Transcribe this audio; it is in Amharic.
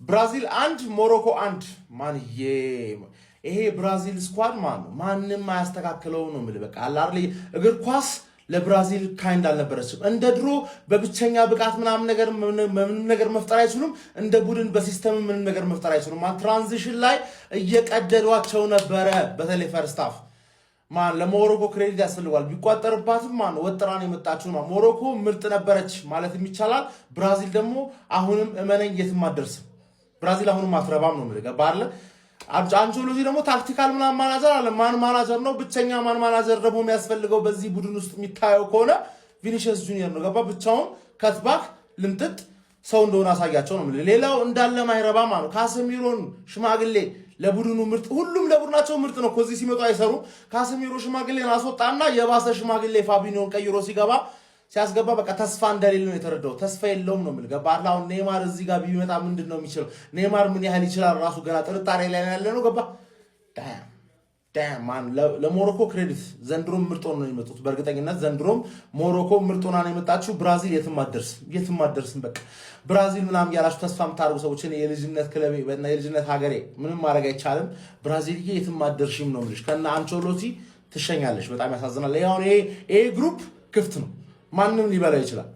ብራዚል 1 ሞሮኮ 1 ማንዬ ይሄ ብራዚል ስኳድ ማንም አያስተካክለው ነው ማለት በቃ አላርሊ እግር ኳስ ለብራዚል ካይንድ አልነበረችም እንደ ድሮ በብቸኛ ብቃት ምናምን ነገር መፍጠር አይችሉም እንደ ቡድን በሲስተም ምንም ነገር መፍጠር አይችሉም ትራንዚሽን ላይ እየቀደዷቸው ነበረ በተለይ ፈርስት ሃፍ ለሞሮኮ ክሬዲት ያስፈልጋል ቢቋጠርባትም ወጥራን የመጣችው ሞሮኮ ምርጥ ነበረች ማለት የሚቻላል ብራዚል ደግሞ አሁንም እመነኝ የትም አደርስም ብራዚል አሁንም አትረባም ነው ማለት ባለ አንቾሎጂ ደግሞ ታክቲካል ምናምን ማናጀር አለ ማናጀር ነው ብቸኛ ማናጀር ደግሞ የሚያስፈልገው በዚህ ቡድን ውስጥ የሚታየው ከሆነ ቪኒሺየስ ጁኒየር ነው ገባ ብቻውን ከትባክ ልምጥጥ ሰው እንደሆነ አሳያቸው ነው ሌላው እንዳለ ማይረባ ማለት ካሰሚሮን ሽማግሌ ለቡድኑ ምርጥ ሁሉም ለቡድናቸው ምርጥ ነው ኮዚ ሲመጡ አይሰሩ ካሰሚሮ ሽማግሌን አስወጣና የባሰ ሽማግሌ ፋቢኒዮን ቀይሮ ሲገባ ሲያስገባ በቃ ተስፋ እንደሌለ ነው የተረዳው ተስፋ የለውም ነው ማለት ገባ አሁን ኔይማር እዚህ ጋር ቢመጣ ምንድነው የሚችለው ኔይማር ምን ያህል ይችላል ራሱ ገና ጥርጣሬ ላይ ያለ ነው ገባ ዳም ማን ለሞሮኮ ክሬዲት ዘንድሮም ምርጥ ነው የመጡት በእርግጠኝነት ዘንድሮም ሞሮኮ ምርጥ ሆና ነው የመጣችው ብራዚል የትም አደርስም በቃ ብራዚል ምናምን ያላችሁ ተስፋ የምታደርጉ ሰዎች የልጅነት ክለብ እና የልጅነት ሀገሬ ምንም ማድረግ አይቻልም ብራዚል የትም አደርሽም ነው ልጅ ከና አንቾሎቲ ትሸኛለሽ በጣም ያሳዝናል ይሄ ግሩፕ ክፍት ነው ማንንም ሊበላ ይችላል